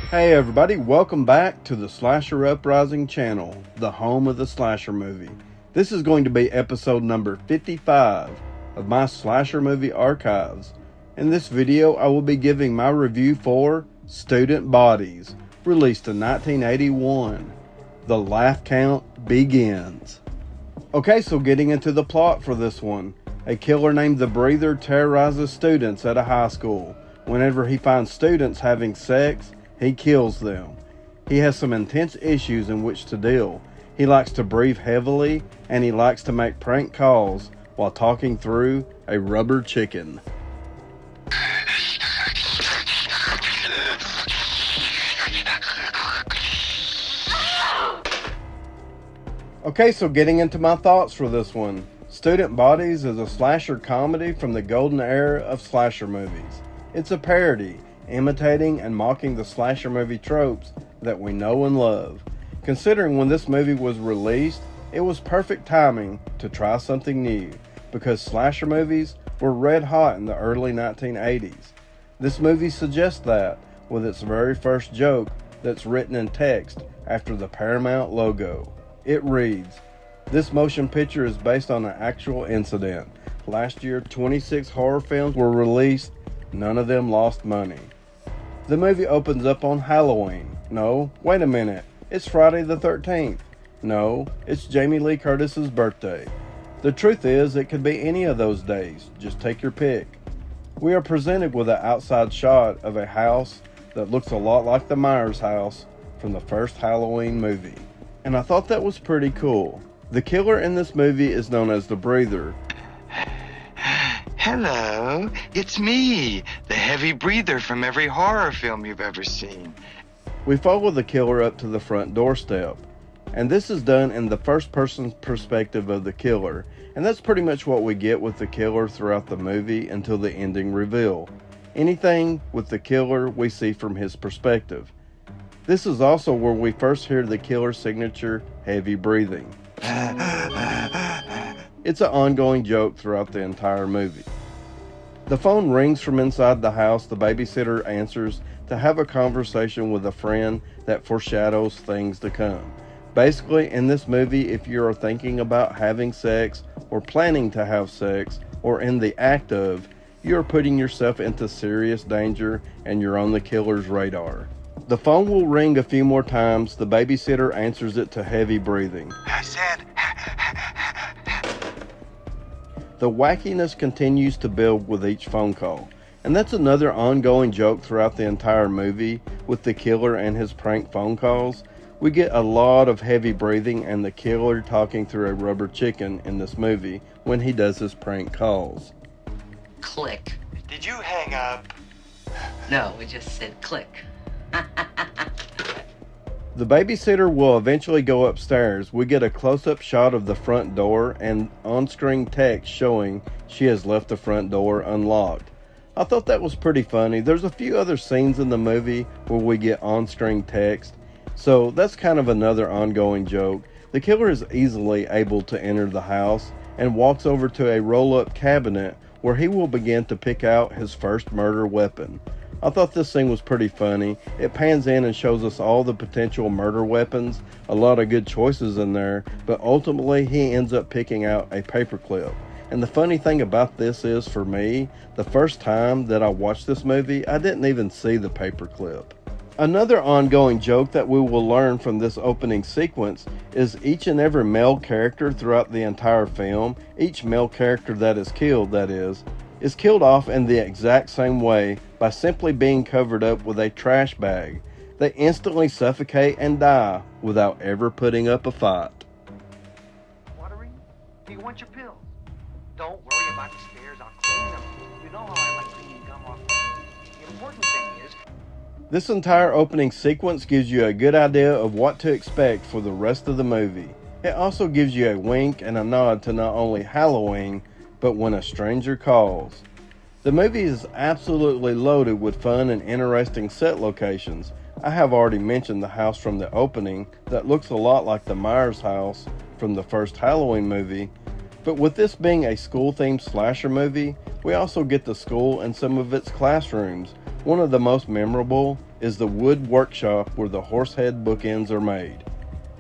Hey everybody, welcome back to the Slasher Uprising channel, the home of the slasher movie. This is going to be episode number 55 of my slasher movie archives. In this video, I will be giving my review for Student Bodies, released in 1981. The laugh count begins. Okay, so getting into the plot for this one. A killer named the Breather terrorizes students at a high school. Whenever he finds students having sex, he kills them. He has some intense issues in which to deal. He likes to breathe heavily, and he likes to make prank calls while talking through a rubber chicken. Okay, so getting into my thoughts for this one. Student Bodies is a slasher comedy from the golden era of slasher movies. It's a parody, imitating and mocking the slasher movie tropes that we know and love. Considering when this movie was released, it was perfect timing to try something new, because slasher movies were red hot in the early 1980s. This movie suggests that, with its very first joke that's written in text after the Paramount logo. It reads, "This motion picture is based on an actual incident. Last year, 26 horror films were released. None of them lost money." The movie opens up on Halloween. No, wait a minute. It's Friday the 13th. No, it's Jamie Lee Curtis's birthday. The truth is, it could be any of those days. Just take your pick. We are presented with an outside shot of a house that looks a lot like the Myers house from the first Halloween movie. And I thought that was pretty cool. The killer in this movie is known as the Breather. Hello, it's me, the heavy breather from every horror film you've ever seen. We follow the killer up to the front doorstep, and this is done in the first person perspective of the killer, and that's pretty much what we get with the killer throughout the movie until the ending reveal. Anything with the killer we see from his perspective. This is also where we first hear the killer's signature heavy breathing. It's an ongoing joke throughout the entire movie. The phone rings from inside the house. The babysitter answers to have a conversation with a friend that foreshadows things to come. Basically, in this movie, if you are thinking about having sex or planning to have sex or in the act of, you are putting yourself into serious danger and you're on the killer's radar. The phone will ring a few more times. The babysitter answers it to heavy breathing. I said... The wackiness continues to build with each phone call, and that's another ongoing joke throughout the entire movie with the killer and his prank phone calls. We get a lot of heavy breathing and the killer talking through a rubber chicken in this movie when he does his prank calls. Click. Did you hang up? No, we just said click. The babysitter will eventually go upstairs. We get a close-up shot of the front door and on-screen text showing she has left the front door unlocked. I thought that was pretty funny. There's a few other scenes in the movie where we get on-screen text, so that's kind of another ongoing joke. The killer is easily able to enter the house and walks over to a roll-up cabinet where he will begin to pick out his first murder weapon. I thought this scene was pretty funny. It pans in and shows us all the potential murder weapons, a lot of good choices in there, but ultimately he ends up picking out a paperclip. And the funny thing about this is, for me, the first time that I watched this movie, I didn't even see the paperclip. Another ongoing joke that we will learn from this opening sequence is each and every male character throughout the entire film, each male character that is killed, is killed off in the exact same way by simply being covered up with a trash bag. They instantly suffocate and die without ever putting up a fight. Watering? Do you want your pills? Don't worry about the stairs. I'll clean them. You know how I like cleaning gum off. The important thing is... This entire opening sequence gives you a good idea of what to expect for the rest of the movie. It also gives you a wink and a nod to not only Halloween, but When a Stranger Calls. The movie is absolutely loaded with fun and interesting set locations. I have already mentioned the house from the opening that looks a lot like the Myers house from the first Halloween movie, but with this being a school-themed slasher movie, we also get the school and some of its classrooms, One of the most memorable is the wood workshop where the horsehead bookends are made.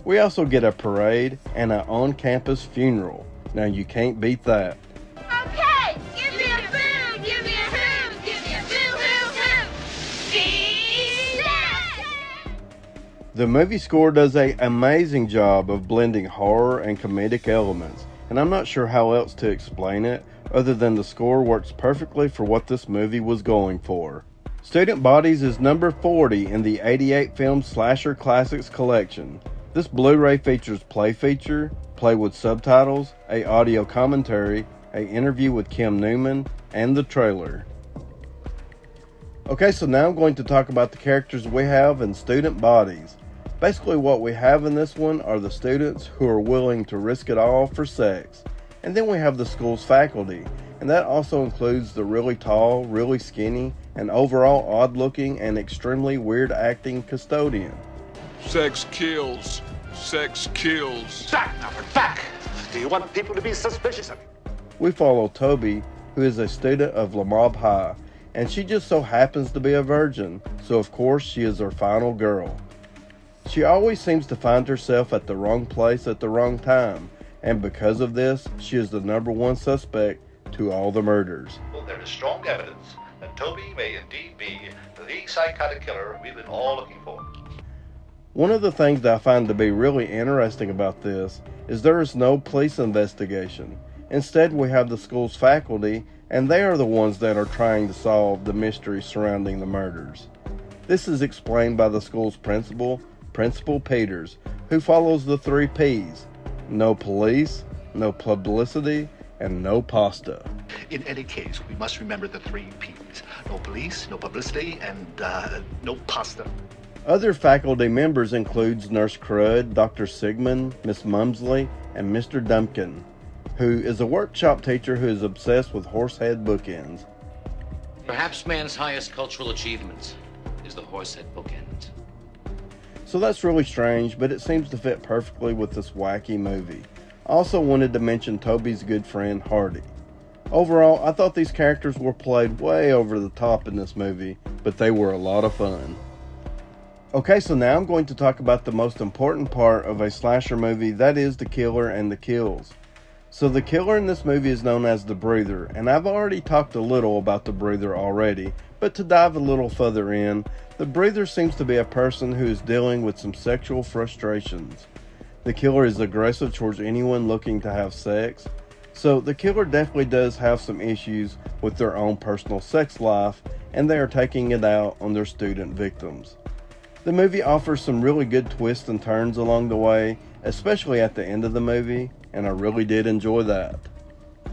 We also get a parade and an on-campus funeral. Now you can't beat that. Okay, give me a boo, give me a who, give me a boo, hoo, hoo. Be that. The movie score does an amazing job of blending horror and comedic elements, and I'm not sure how else to explain it other than the score works perfectly for what this movie was going for. Student Bodies is number 40 in the 88 Film Slasher Classics collection. This Blu-ray features play feature, play with subtitles, a audio commentary, a interview with Kim Newman, and the trailer. Okay, so now I'm going to talk about the characters we have in Student Bodies. Basically what we have in this one are the students who are willing to risk it all for sex. And then we have the school's faculty, and that also includes the really tall, really skinny, and overall odd-looking and extremely weird-acting custodian. Sex kills. Sex kills. Back, now, back! Do you want people to be suspicious of you? We follow Toby, who is a student of Lamob High, and she just so happens to be a virgin, so of course she is our final girl. She always seems to find herself at the wrong place at the wrong time, and because of this, she is the number one suspect to all the murders. Well, there is strong evidence that Toby may indeed be the psychotic killer we've been all looking for. One of the things that I find to be really interesting about this is there is no police investigation. Instead, we have the school's faculty, and they are the ones that are trying to solve the mystery surrounding the murders. This is explained by the school's principal, Principal Peters, who follows the 3 P's: no police, no publicity, and no pasta. In any case, we must remember the 3 P's. No police, no publicity, and no pasta. Other faculty members includes Nurse Crud, Dr. Sigmund, Miss Mumsley, and Mr. Dumpkin, who is a workshop teacher who is obsessed with horsehead bookends. Perhaps man's highest cultural achievement is the horsehead bookend. So that's really strange, but it seems to fit perfectly with this wacky movie. I also wanted to mention Toby's good friend, Hardy. Overall, I thought these characters were played way over the top in this movie, but they were a lot of fun. Okay, so now I'm going to talk about the most important part of a slasher movie, that is the killer and the kills. So the killer in this movie is known as the Breather, and I've already talked a little about the Breather already, but to dive a little further in, the Breather seems to be a person who is dealing with some sexual frustrations. The killer is aggressive towards anyone looking to have sex, so the killer definitely does have some issues with their own personal sex life, and they are taking it out on their student victims. The movie offers some really good twists and turns along the way, especially at the end of the movie, and I really did enjoy that.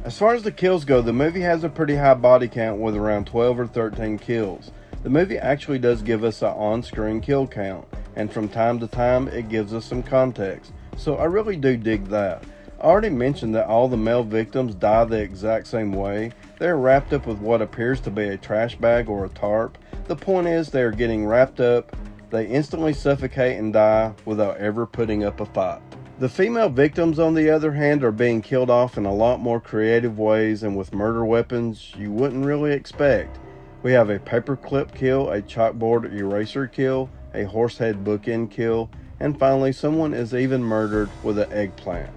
As far as the kills go, the movie has a pretty high body count with around 12 or 13 kills. The movie actually does give us an on-screen kill count, and from time to time it gives us some context, so I really do dig that. I already mentioned that all the male victims die the exact same way. They are wrapped up with what appears to be a trash bag or a tarp. The point is they are getting wrapped up. They instantly suffocate and die without ever putting up a fight. The female victims, on the other hand, are being killed off in a lot more creative ways and with murder weapons you wouldn't really expect. We have a paperclip kill, a chalkboard eraser kill, a horsehead bookend kill, and finally someone is even murdered with an eggplant.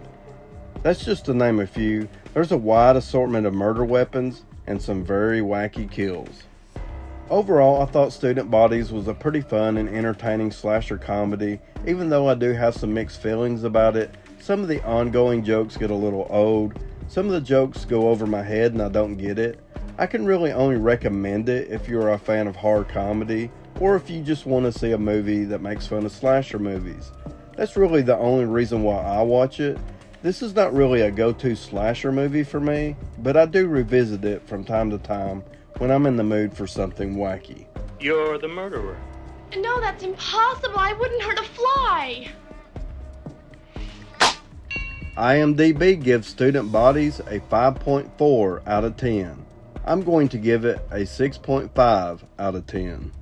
That's just to name a few. There's a wide assortment of murder weapons and some very wacky kills. Overall, I thought Student Bodies was a pretty fun and entertaining slasher comedy, even though I do have some mixed feelings about it. Some of the ongoing jokes get a little old, some of the jokes go over my head and I don't get it. I can really only recommend it if you're a fan of horror comedy, or if you just want to see a movie that makes fun of slasher movies. That's really the only reason why I watch it. This is not really a go-to slasher movie for me, but I do revisit it from time to time when I'm in the mood for something wacky. You're the murderer. No, that's impossible. I wouldn't hurt a fly. IMDb gives Student Bodies a 5.4 out of 10. I'm going to give it a 6.5 out of 10.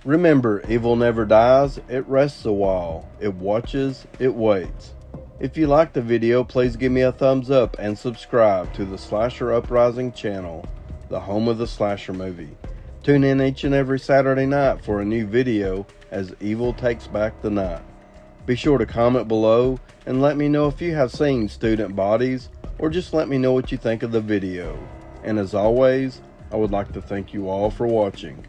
Remember, evil never dies, it rests a while. It watches, it waits. If you liked the video, please give me a thumbs up and subscribe to the Slasher Uprising channel, the home of the slasher movie. Tune in each and every Saturday night for a new video as evil takes back the night. Be sure to comment below and let me know if you have seen Student Bodies, or just let me know what you think of the video. And as always, I would like to thank you all for watching.